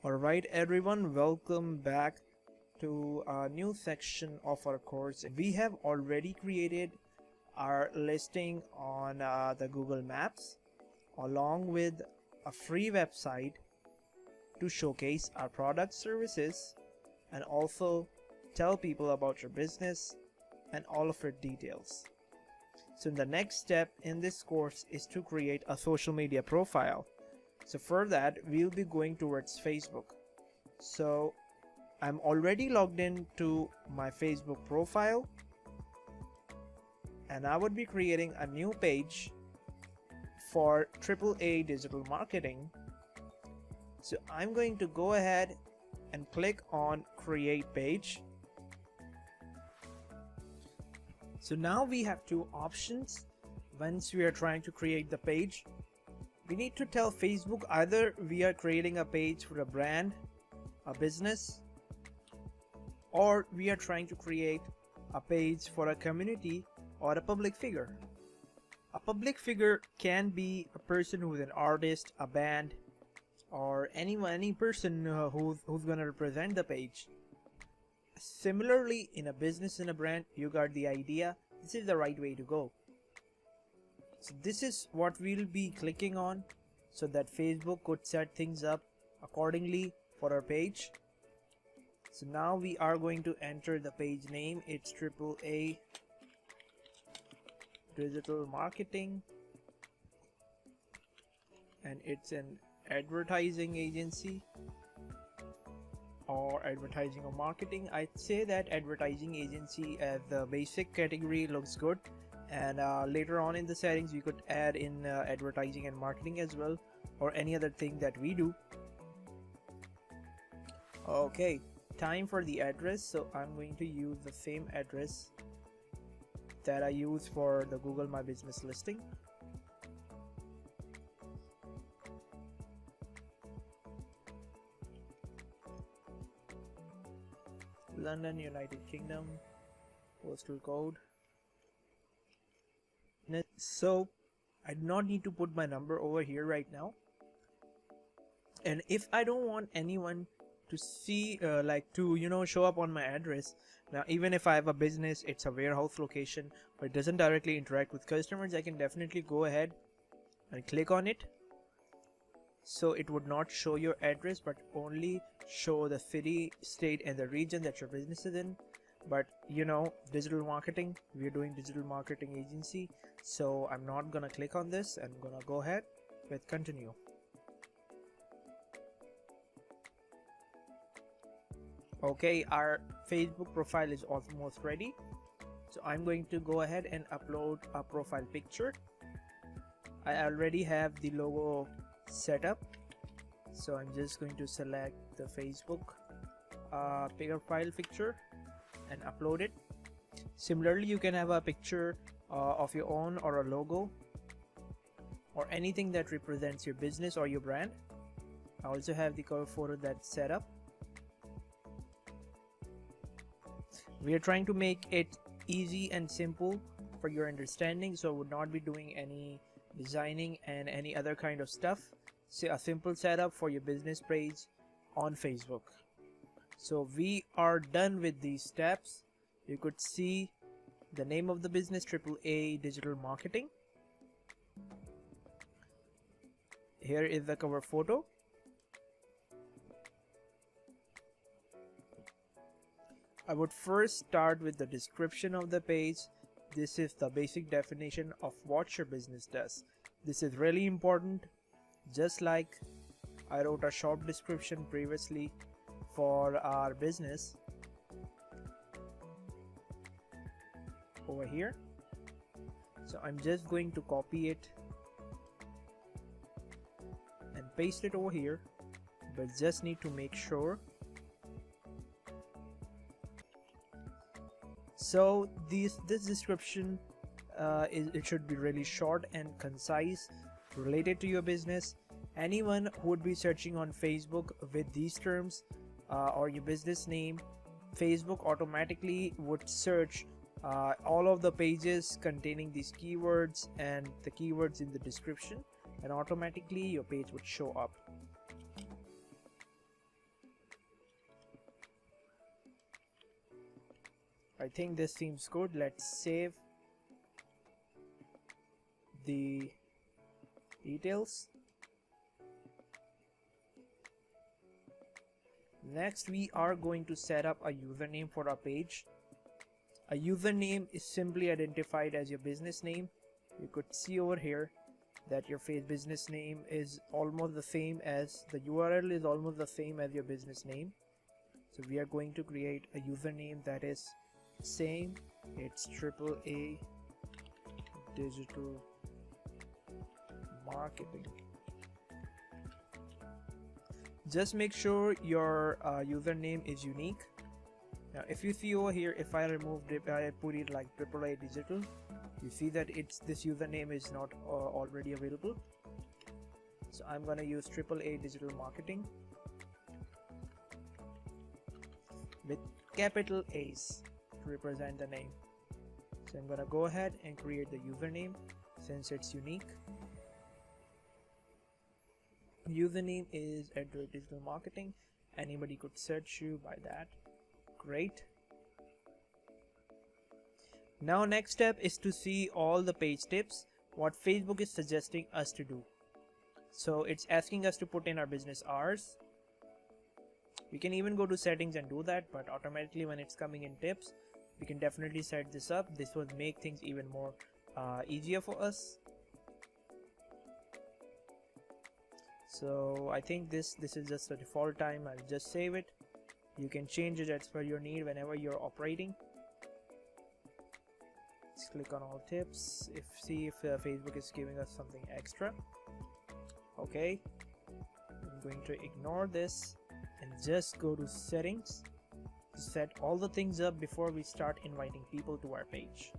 Alright everyone, welcome back to a new section of our course. We have already created our listing on the Google Maps along with a free website to showcase our product services and also tell people about your business and all of your details. So the next step in this course is to create a social media profile. So for that we'll be going towards Facebook. So I'm already logged into my Facebook profile and I would be creating a new page for AAA digital marketing. So I'm going to go ahead and click on create page. So now we have two options. Once we are trying to create the page, we need to tell Facebook either we are creating a page for a brand, a business, or we are trying to create a page for a community or a public figure. A public figure can be a person who's an artist, a band, or any person who's gonna represent the page. Similarly, in a business and a brand, you got the idea. This is the right way to go. So this is what we'll be clicking on so that Facebook could set things up accordingly for our page. So now we are going to enter the page name. It's AAA digital marketing and it's an advertising agency or advertising or marketing. I'd say that advertising agency as the basic category looks good, and later on in the settings we could add in advertising and marketing as well, or any other thing that we do. Okay, time for the address. So I'm going to use the same address that I use for the Google My Business listing. London, United Kingdom, postal code. So I do not need to put my number over here right now, and if I don't want anyone to see show up on my address, now even if I have a business, it's a warehouse location but it doesn't directly interact with customers, I can definitely go ahead and click on it. So it would not show your address but only show the city, state and the region that your business is in. But you know, digital marketing, we're doing digital marketing agency, so I'm not gonna click on this. I'm gonna go ahead with continue. Okay, our Facebook profile is almost ready, so I'm going to go ahead and upload a profile picture. I already have the logo set up, so I'm just going to select the Facebook profile picture and upload it. Similarly, you can have a picture of your own or a logo or anything that represents your business or your brand. I also have the cover photo that's set up. We are trying to make it easy and simple for your understanding, so I would not be doing any designing and any other kind of stuff. So a simple setup for your business page on Facebook. So we are done with these steps. You could see the name of the business, AAA Digital Marketing. Here is the cover photo. I would first start with the description of the page. This is the basic definition of what your business does. This is really important. Just like I wrote a short description previously for our business over here. So I'm just going to copy it and paste it over here, but just need to make sure. So this description it should be really short and concise, related to your business. Anyone who would be searching on Facebook with these terms or your business name, Facebook automatically would search all of the pages containing these keywords and the keywords in the description, and automatically your page would show up. I think this seems good. Let's save the details. Next, we are going to set up a username for our page. A username is simply identified as your business name. You could see over here that your business name is almost the same as the URL is almost the same as your business name. So we are going to create a username that is same. It's AAA digital marketing. Just make sure your username is unique. Now if you see over here, if I removed it, I put it like AAA digital, you see that this username is not already available. So I'm gonna use AAA digital marketing with capital A's to represent the name. So I'm gonna go ahead and create the username since it's unique. Username is @digital marketing. Anybody could search you by that. Great. Now next step is to see all the page tips, what Facebook is suggesting us to do. So it's asking us to put in our business hours. We can even go to settings and do that, but automatically when it's coming in tips, we can definitely set this up. This would make things even more easier for us. So I think this is just the default time. I'll just save it. You can change it as per your need whenever you're operating. Let's click on all tips. See if Facebook is giving us something extra. Okay, I'm going to ignore this and just go to settings to set all the things up before we start inviting people to our page.